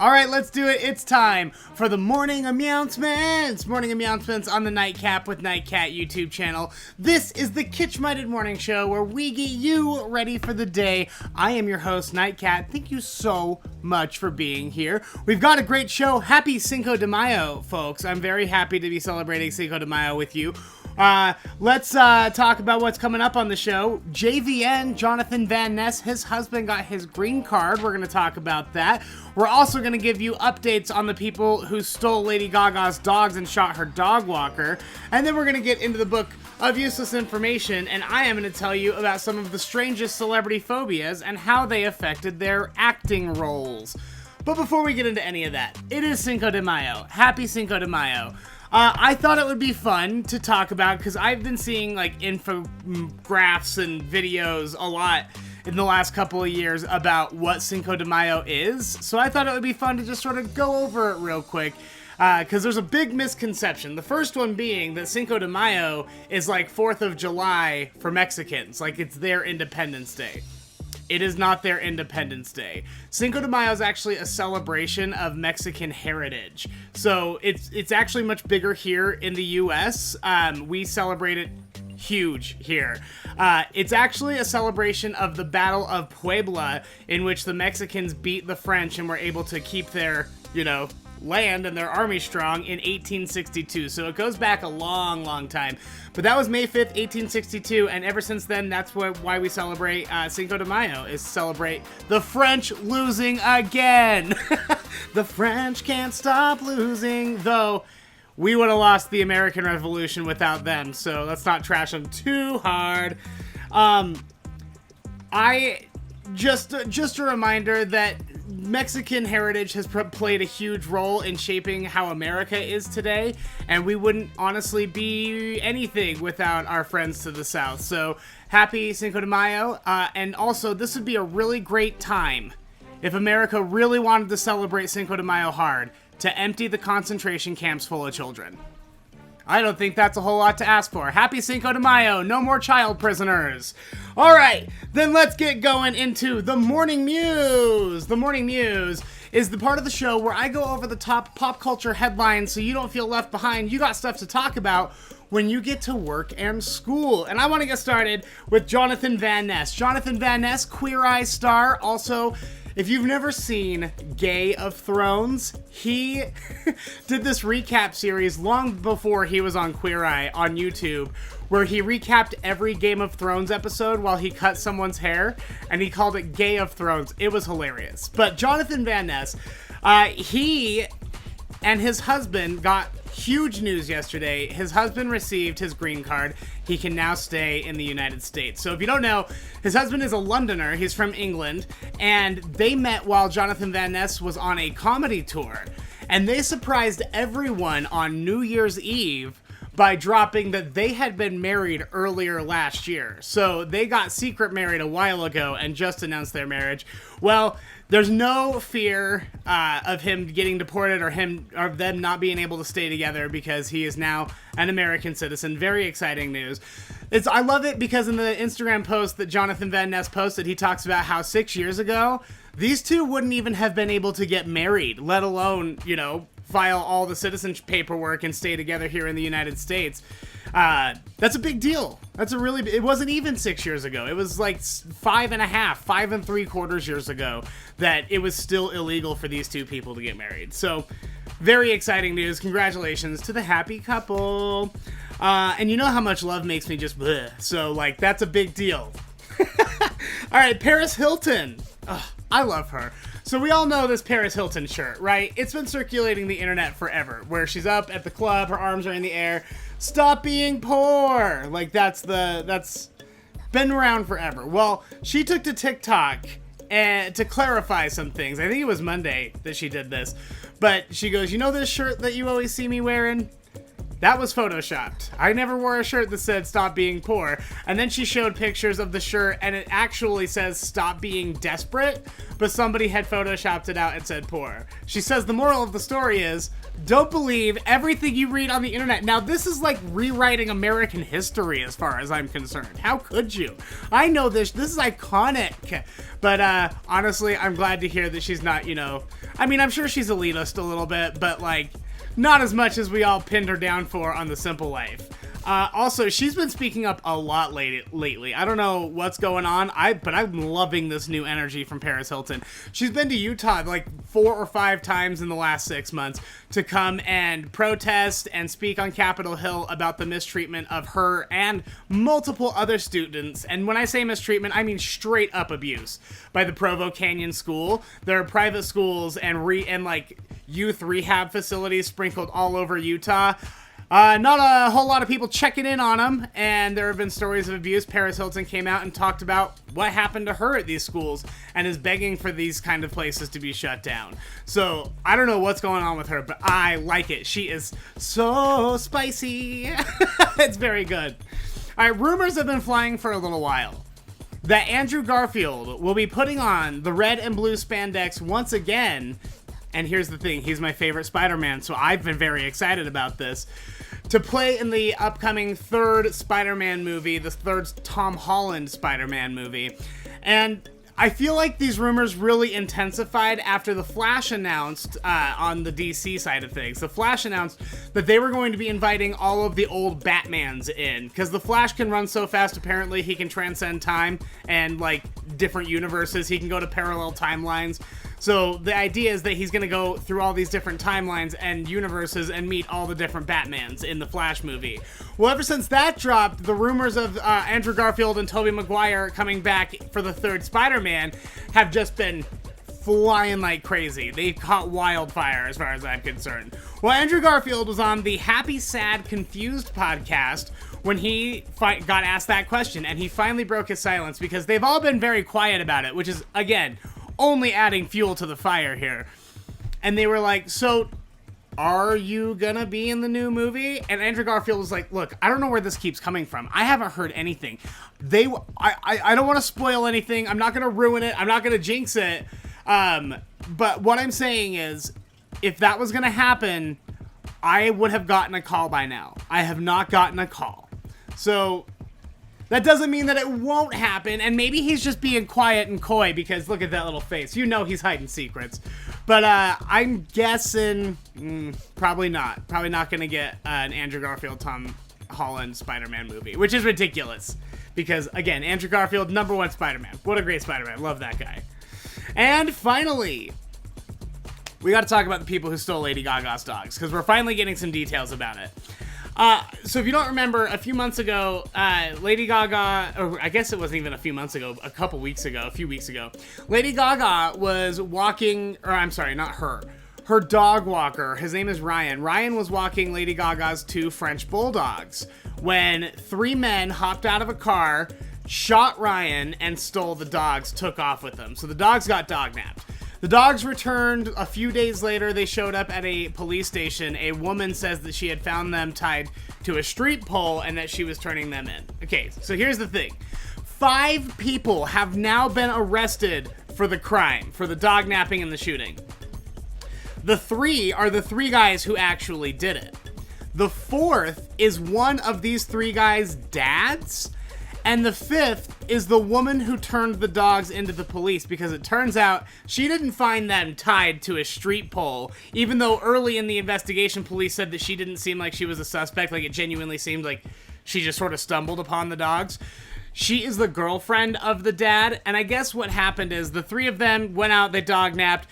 All right, let's do it. It's time for the Morning Announcements. Morning Announcements on the Nightcap with Nightcat YouTube channel. This is the kitsch-minded morning show where we get you ready for the day. I am your host, Nightcat. Thank you so much for being here. We've got a great show. Happy Cinco de Mayo, folks. I'm very happy to be celebrating Cinco de Mayo with you. Let's talk about what's coming up on the show. JVN, Jonathan Van Ness, his husband got his green card. We're going to talk about that. We're also going to give you updates on the people who stole Lady Gaga's dogs and shot her dog walker. And then we're going to get into the book of useless information, and I am going to tell you about some of the strangest celebrity phobias and how they affected their acting roles. But before we get into any of that, it is Cinco de Mayo. Happy Cinco de Mayo. I thought it would be fun to talk about because I've been seeing like infographs and videos a lot in the last couple of years about what Cinco de Mayo is. So I thought it would be fun to just sort of go over it real quick because there's a big misconception. The first one being that Cinco de Mayo is like 4th of July for Mexicans, like it's their Independence Day. It is not their Independence Day. Cinco de Mayo is actually a celebration of Mexican heritage. So it's actually much bigger here in the US. We celebrate it huge here. It's actually a celebration of the Battle of Puebla, in which the Mexicans beat the French and were able to keep their, land and their army strong in 1862. So it goes back a long, long time. But that was May 5th, 1862, and ever since then, that's why we celebrate Cinco de Mayo, is celebrate the French losing again. The French can't stop losing, though we would have lost the American Revolution without them, so let's not trash them too hard. Just a reminder that Mexican heritage has played a huge role in shaping how America is today, and we wouldn't honestly be anything without our friends to the south. So happy Cinco de Mayo, and also this would be a really great time if America really wanted to celebrate Cinco de Mayo hard, to empty the concentration camps full of children. I don't think that's a whole lot to ask for. Happy Cinco de Mayo. No more child prisoners. All right, then let's get going into the Morning Mews. The Morning Mews is the part of the show where I go over the top pop culture headlines so you don't feel left behind. You got stuff to talk about when you get to work and school. And I want to get started with Jonathan Van Ness. Jonathan Van Ness, Queer Eye star, also... If you've never seen Game of Thrones, he did this recap series long before he was on Queer Eye on YouTube, where he recapped every Game of Thrones episode while he cut someone's hair, and he called it Game of Thrones. It was hilarious. But Jonathan Van Ness, he and his husband got huge news yesterday. His husband received his green card. He can now stay in the United States. So if you don't know, his husband is a Londoner. He's from England. And they met while Jonathan Van Ness was on a comedy tour. And they surprised everyone on New Year's Eve by dropping that they had been married earlier last year. So they got secret married a while ago and just announced their marriage. Well, there's no fear of him getting deported or them not being able to stay together because he is now an American citizen. Very exciting news. I love it because in the Instagram post that Jonathan Van Ness posted, he talks about how 6 years ago, these two wouldn't even have been able to get married, let alone, file all the citizenship paperwork and stay together here in the United States. That's a big deal. It wasn't even 6 years ago. It was like 5 and 3/4 years ago that it was still illegal for these two people to get married. So very exciting news. Congratulations to the happy couple. And you know how much love makes me just bleh. So that's a big deal. All right, Paris Hilton. Ugh, I love her. So we all know this Paris Hilton shirt, right? It's been circulating the internet forever, where she's up at the club, her arms are in the air. Stop being poor. That's been around forever. Well, she took to Tik Tok to clarify some things. I think it was Monday that she did this. But she goes, this shirt that you always see me wearing? That was photoshopped. I never wore a shirt that said stop being poor. And then she showed pictures of the shirt and it actually says stop being desperate, but somebody had photoshopped it out and said poor. She says the moral of the story is, don't believe everything you read on the internet. Now this is like rewriting American history as far as I'm concerned. How could you? I know this is iconic. But honestly, I'm glad to hear that she's not, I mean, I'm sure she's elitist a little bit, but like, not as much as we all pinned her down for on The Simple Life. Also, she's been speaking up a lot lately. I don't know what's going on, but I'm loving this new energy from Paris Hilton. She's been to Utah like 4 or 5 times in the last 6 months to come and protest and speak on Capitol Hill about the mistreatment of her and multiple other students. And when I say mistreatment, I mean straight up abuse by the Provo Canyon School. There are private schools and like youth rehab facilities sprinkled all over Utah. Not a whole lot of people checking in on them, and there have been stories of abuse. Paris Hilton came out and talked about what happened to her at these schools and is begging for these kind of places to be shut down. So, I don't know what's going on with her, but I like it. She is so spicy. It's very good. All right, rumors have been flying for a little while that Andrew Garfield will be putting on the red and blue spandex once again. And here's the thing, he's my favorite Spider-Man, so I've been very excited about this. To play in the upcoming 3rd Spider-Man movie, the 3rd Tom Holland Spider-Man movie. And I feel like these rumors really intensified after The Flash announced, on the DC side of things, The Flash announced that they were going to be inviting all of the old Batmans in. Because The Flash can run so fast, apparently he can transcend time and, like, different universes. He can go to parallel timelines. So the idea is that he's going to go through all these different timelines and universes and meet all the different Batmans in the Flash movie. Well, ever since that dropped, the rumors of Andrew Garfield and Tobey Maguire coming back for the 3rd Spider-Man have just been flying like crazy. They've caught wildfire as far as I'm concerned. Well, Andrew Garfield was on the Happy, Sad, Confused podcast when he got asked that question, and he finally broke his silence because they've all been very quiet about it, which is, again, only adding fuel to the fire here. And they were like, so are you gonna be in the new movie? And Andrew Garfield was like, look, I don't know where this keeps coming from. I haven't heard anything. I don't want to spoil anything. I'm not gonna ruin it. I'm not gonna jinx it. But what I'm saying is, if that was gonna happen, I would have gotten a call by now. I have not gotten a call. So that doesn't mean that it won't happen, and maybe he's just being quiet and coy because look at that little face. You know he's hiding secrets. But I'm guessing probably not. Probably not going to get an Andrew Garfield, Tom Holland Spider-Man movie, which is ridiculous. Because, again, Andrew Garfield, #1 Spider-Man. What a great Spider-Man. Love that guy. And finally, we got to talk about the people who stole Lady Gaga's dogs, because we're finally getting some details about it. So if you don't remember, a few months ago, Lady Gaga, or I guess it wasn't even a few months ago, a few weeks ago, Lady Gaga was walking, or I'm sorry, not her dog walker, his name is Ryan. Ryan was walking Lady Gaga's 2 French bulldogs when 3 men hopped out of a car, shot Ryan, and stole the dogs, took off with them. So the dogs got dognapped. The dogs returned a few days later. They showed up at a police station. A woman says that she had found them tied to a street pole and that she was turning them in. Okay, so here's the thing. 5 people have now been arrested for the crime, for the dognapping and the shooting. The 3 are the 3 guys who actually did it. The 4th is one of these 3 guys' dads. And the 5th is the woman who turned the dogs into the police, because it turns out she didn't find them tied to a street pole, even though early in the investigation, police said that she didn't seem like she was a suspect, like it genuinely seemed like she just sort of stumbled upon the dogs. She is the girlfriend of the dad, and I guess what happened is the 3 of them went out, they dognapped.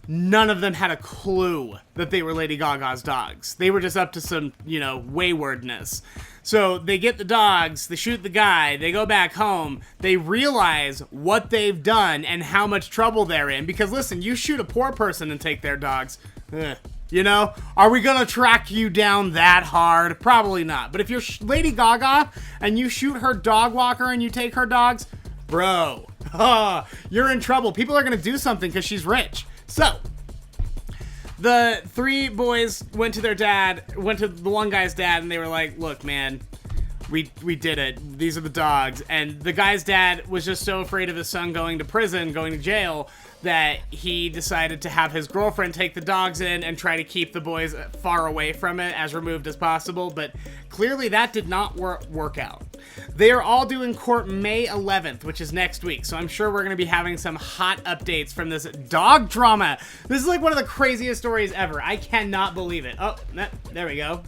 None of them had a clue that they were Lady Gaga's dogs. They were just up to some, waywardness. So they get the dogs, they shoot the guy, they go back home, they realize what they've done and how much trouble they're in. Because listen, you shoot a poor person and take their dogs, are we gonna track you down that hard? Probably not. But if you're Lady Gaga and you shoot her dog walker and you take her dogs, bro, you're in trouble. People are gonna do something because she's rich. So, The 3 boys went to the one guy's dad, and they were like, look, man, we did it. These are the dogs. And the guy's dad was just so afraid of his son going to prison, going to jail, that he decided to have his girlfriend take the dogs in and try to keep the boys far away from it, as removed as possible. But clearly that did not work out. They are all due in court May 11th, which is next week. So I'm sure we're going to be having some hot updates from this dog drama. This is like one of the craziest stories ever. I cannot believe it. Oh, there we go.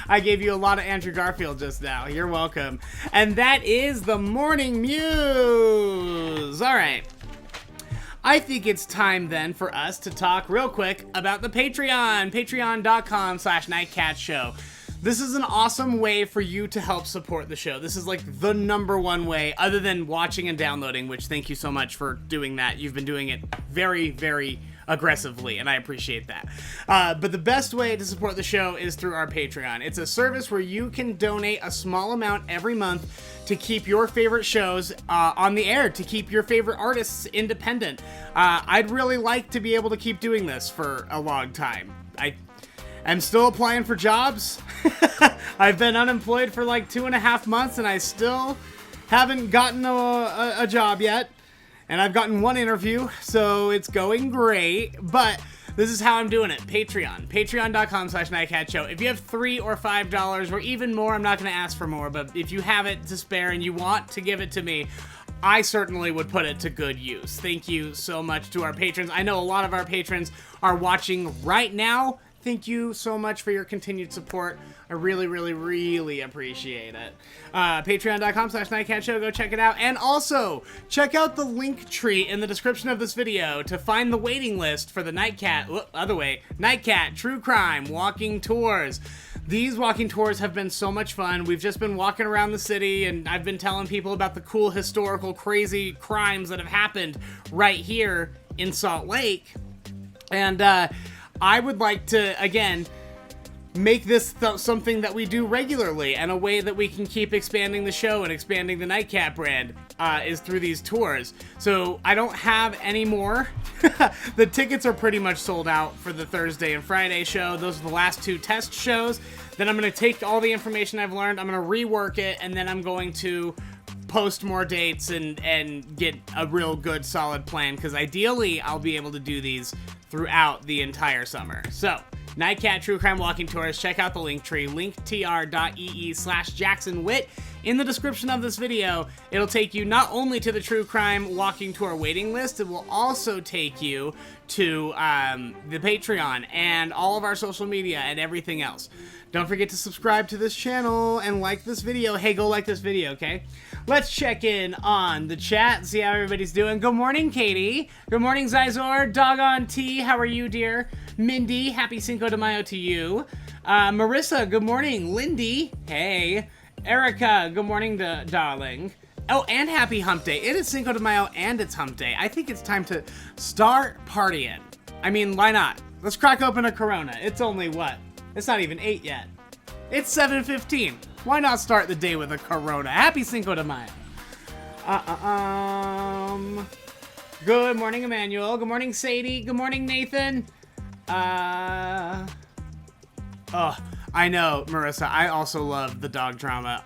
I gave you a lot of Andrew Garfield just now. You're welcome. And that is the Morning Mews. All right. I think it's time then for us to talk real quick about the Patreon. Patreon.com/nightcatshow. This is an awesome way for you to help support the show. This is like the #1 way, other than watching and downloading, which thank you so much for doing that. You've been doing it very, very aggressively, and I appreciate that. But the best way to support the show is through our Patreon. It's a service where you can donate a small amount every month to keep your favorite shows on the air, to keep your favorite artists independent. I'd really like to be able to keep doing this for a long time. I'm still applying for jobs. I've been unemployed for like 2.5 months, and I still haven't gotten a job yet. And I've gotten 1 interview, so it's going great. But this is how I'm doing it. Patreon. Patreon.com/nightcatshow. If you have $3 or $5 or even more, I'm not going to ask for more, but if you have it to spare and you want to give it to me, I certainly would put it to good use. Thank you so much to our patrons. I know a lot of our patrons are watching right now. Thank you so much for your continued support. I really, really, really appreciate it. Patreon.com/nightcatshow. Go check it out. And also, check out the link tree in the description of this video to find the waiting list for the Nightcat True Crime Walking Tours. These walking tours have been so much fun. We've just been walking around the city, and I've been telling people about the cool, historical, crazy crimes that have happened right here in Salt Lake. And, I would like to, again, make this something that we do regularly, and a way that we can keep expanding the show and expanding the Nightcat brand is through these tours. So I don't have any more. The tickets are pretty much sold out for the Thursday and Friday show. Those are the last 2 test shows. Then I'm going to take all the information I've learned, I'm going to rework it, and then I'm going to post more dates and get a real good solid plan, because ideally I'll be able to do these throughout the entire summer. So, Nightcat True Crime Walking Tours, check out the link tree, linktr.ee/JacksonWitt. In the description of this video, it'll take you not only to the True Crime Walking Tour waiting list, it will also take you to the Patreon and all of our social media and everything else. Don't forget to subscribe to this channel and like this video. Hey, go like this video, okay? Let's check in on the chat, see how everybody's doing. Good morning, Katie. Good morning, Zizor. Doggone T, how are you, dear? Mindy, happy Cinco de Mayo to you. Marissa, good morning. Lindy, hey. Erica, good morning, darling. Oh, and happy Hump Day. It is Cinco de Mayo and it's Hump Day. I think it's time to start partying. I mean, why not? Let's crack open a Corona. It's only what? It's not even 8 yet. It's 7:15. Why not start the day with a Corona? Happy Cinco de Mayo. Good morning, Emmanuel. Good morning, Sadie. Good morning, Nathan. Oh, I know, Marissa. I also love the dog drama.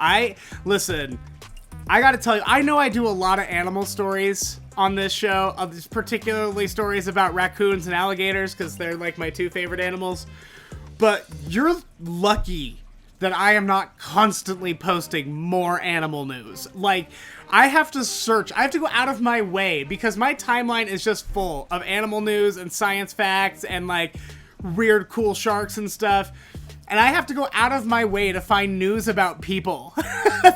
Listen, I gotta tell you, I know I do a lot of animal stories on this show, particularly stories about raccoons and alligators, because they're like my 2 favorite animals. But you're lucky that I am not constantly posting more animal news. Like, I have to search. I have to go out of my way because my timeline is just full of animal news and science facts and, like, weird, cool sharks and stuff. And I have to go out of my way to find news about people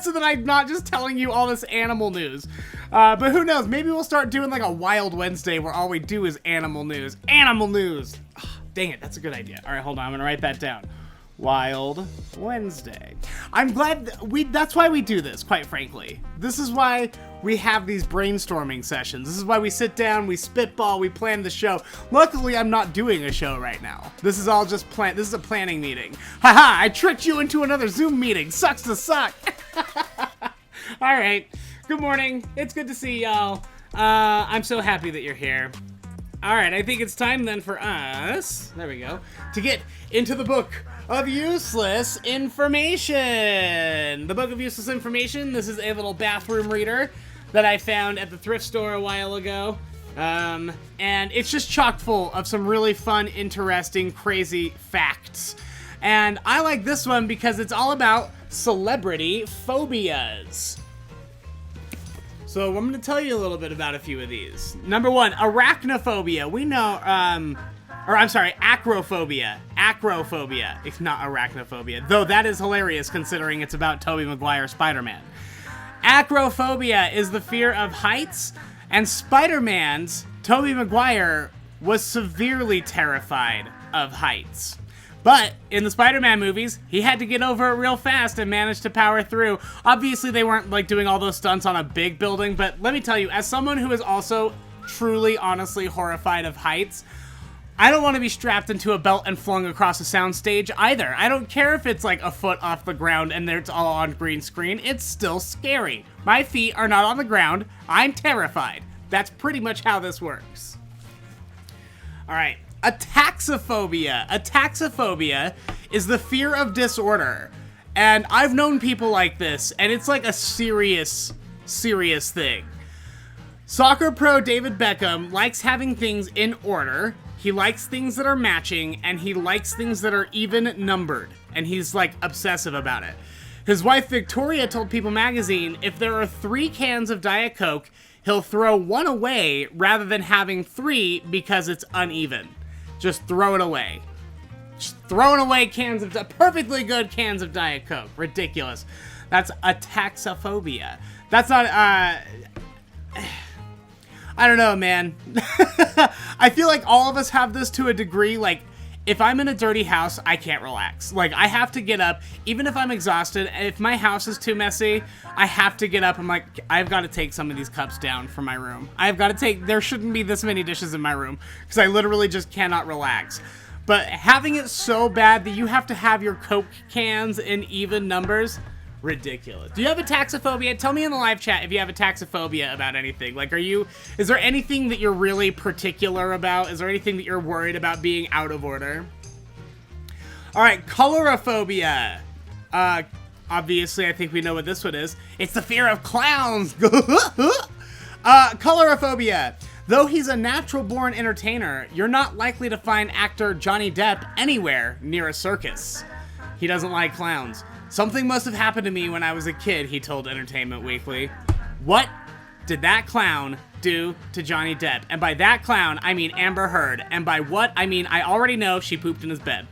so that I'm not just telling you all this animal news. But who knows? Maybe we'll start doing, like, a Wild Wednesday where all we do is animal news. Animal news! Dang it, that's a good idea. All right, hold on. I'm going to write that down. Wild Wednesday. I'm glad that's why we do this, quite frankly. This is why we have these brainstorming sessions. This is why we sit down, we spitball, we plan the show. Luckily, I'm not doing a show right now. This is all just this is a planning meeting. Haha, I tricked you into another Zoom meeting. Sucks to suck. All right. Good morning. It's good to see y'all. I'm so happy that you're here. All right, I think it's time then for us, there we go, to get into the book of useless information. The book of useless information, this is a little bathroom reader that I found at the thrift store a while ago. And it's just chock full of some really fun, interesting, crazy facts. And I like this one because it's all about celebrity phobias. So I'm going to tell you a little bit about a few of these. Number one, arachnophobia. We know, acrophobia. Acrophobia. It's not arachnophobia, though that is hilarious considering it's about Tobey Maguire Spider-Man. Acrophobia is the fear of heights, and Spider-Man's Tobey Maguire was severely terrified of heights. But in the Spider-Man movies, he had to get over it real fast and managed to power through. Obviously, they weren't like doing all those stunts on a big building, but let me tell you, as someone who is also truly, honestly horrified of heights, I don't want to be strapped into a belt and flung across a soundstage either. I don't care if it's like a foot off the ground and it's all on green screen. It's still scary. My feet are not on the ground. I'm terrified. That's pretty much how this works. All right. Ataxophobia. Ataxophobia is the fear of disorder. And I've known people like this, and it's like a serious, serious thing. Soccer pro David Beckham likes having things in order. He likes things that are matching, and he likes things that are even numbered. And he's like obsessive about it. His wife Victoria told People magazine, if there are 3 cans of Diet Coke, he'll throw 1 away rather than having 3 because it's uneven. Just throw it away. Just throwing away cans of perfectly good cans of Diet Coke. Ridiculous. That's ataxophobia. That's not, I don't know, man. I feel like all of us have this to a degree. Like, if I'm in a dirty house, I can't relax. Like, I have to get up, even if I'm exhausted. If my house is too messy, I have to get up. I'm like, I've got to take some of these cups down from my room. There shouldn't be this many dishes in my room, because I literally just cannot relax. But having it so bad that you have to have your Coke cans in even numbers, ridiculous. Do you have a taxophobia? Tell me in the live chat if you have a taxophobia about anything. Like, is there anything that you're really particular about? Is there anything that you're worried about being out of order? All right, colorophobia. Obviously, I think we know what this one is. It's the fear of clowns. Colorophobia. Though he's a natural-born entertainer, you're not likely to find actor Johnny Depp anywhere near a circus. He doesn't like clowns. Something must have happened to me when I was a kid, he told Entertainment Weekly. What did that clown do to Johnny Depp? And by that clown, I mean Amber Heard. And by what, I mean I already know she pooped in his bed.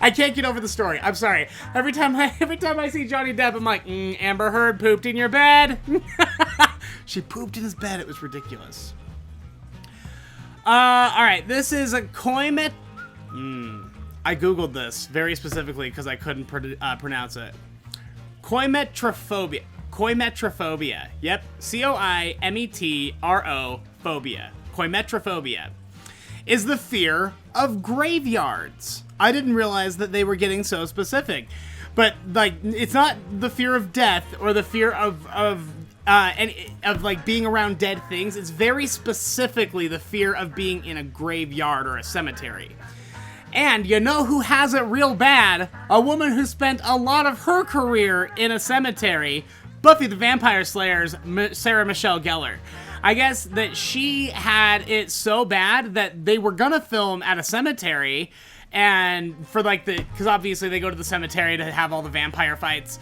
I can't get over the story. I'm sorry. Every time I see Johnny Depp, I'm like, Amber Heard pooped in your bed. She pooped in his bed. It was ridiculous. All right. This is a coimet. I googled this very specifically because I couldn't pronounce it. Coimetrophobia. Coimetrophobia. Yep. C-O-I-M-E-T-R-O phobia. Coimetrophobia is the fear of graveyards. I didn't realize that they were getting so specific. But like, it's not the fear of death or the fear of like being around dead things. It's very specifically the fear of being in a graveyard or a cemetery. And you know who has it real bad? A woman who spent a lot of her career in a cemetery, Buffy the Vampire Slayer's Sarah Michelle Gellar. I guess that she had it so bad that they were gonna film at a cemetery, and for like because obviously they go to the cemetery to have all the vampire fights.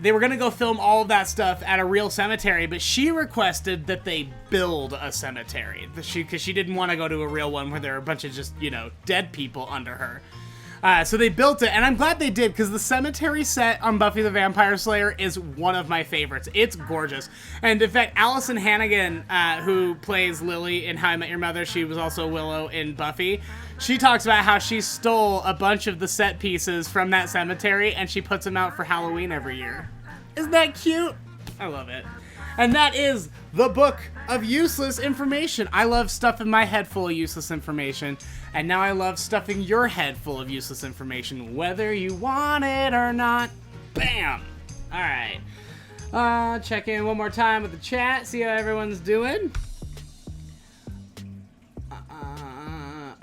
They were gonna go film all of that stuff at a real cemetery, but she requested that they build a cemetery because she didn't want to go to a real one where there are a bunch of just, dead people under her. So they built it, and I'm glad they did, because the cemetery set on Buffy the Vampire Slayer is one of my favorites. It's gorgeous. And in fact, Allison Hannigan, who plays Lily in How I Met Your Mother, she was also Willow in Buffy, she talks about how she stole a bunch of the set pieces from that cemetery, and she puts them out for Halloween every year. Isn't that cute? I love it. And that is the book of useless information. I love stuffing my head full of useless information, and now I love stuffing your head full of useless information, whether you want it or not. Bam! All right. Check in one more time with the chat, see how everyone's doing.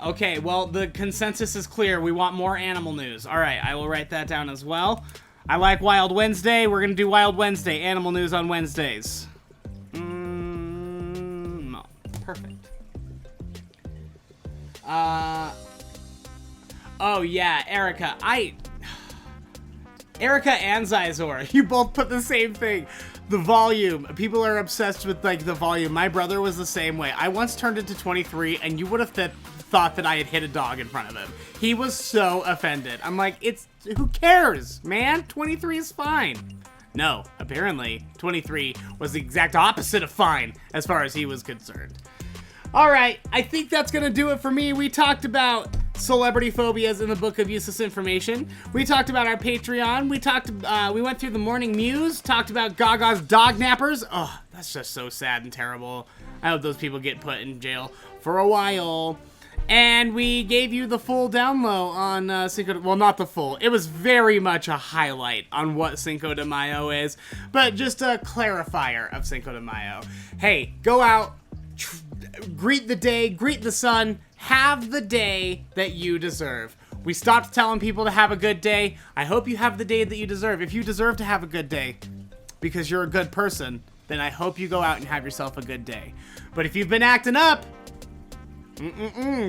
Okay, well, the consensus is clear. We want more animal news. All right, I will write that down as well. I like Wild Wednesday. We're going to do Wild Wednesday. Animal news on Wednesdays. Perfect. Oh, yeah, Erica. Erica and Zizor, you both put the same thing. The volume. People are obsessed with, like, the volume. My brother was the same way. I once turned it to 23, and you would have thought that I had hit a dog in front of him. He was so offended. I'm like, who cares, man? 23 is fine. No, apparently, 23 was the exact opposite of fine, as far as he was concerned. All right, I think that's gonna do it for me. We talked about celebrity phobias in the Book of Useless Information. We talked about our Patreon. We went through the Morning Mews, talked about Gaga's Dognappers. Oh, that's just so sad and terrible. I hope those people get put in jail for a while. And we gave you the full down low on Cinco de... Well, not the full. It was very much a highlight on what Cinco de Mayo is, but just a clarifier of Cinco de Mayo. Hey, go out, greet the day, greet the sun, have the day that you deserve. We stopped telling people to have a good day. I hope you have the day that you deserve. If you deserve to have a good day because you're a good person, then I hope you go out and have yourself a good day. But if you've been acting up,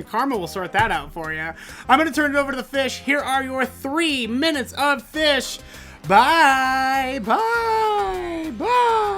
karma will sort that out for you. I'm going to turn it over to the fish. Here are your 3 minutes of fish. Bye, bye, bye.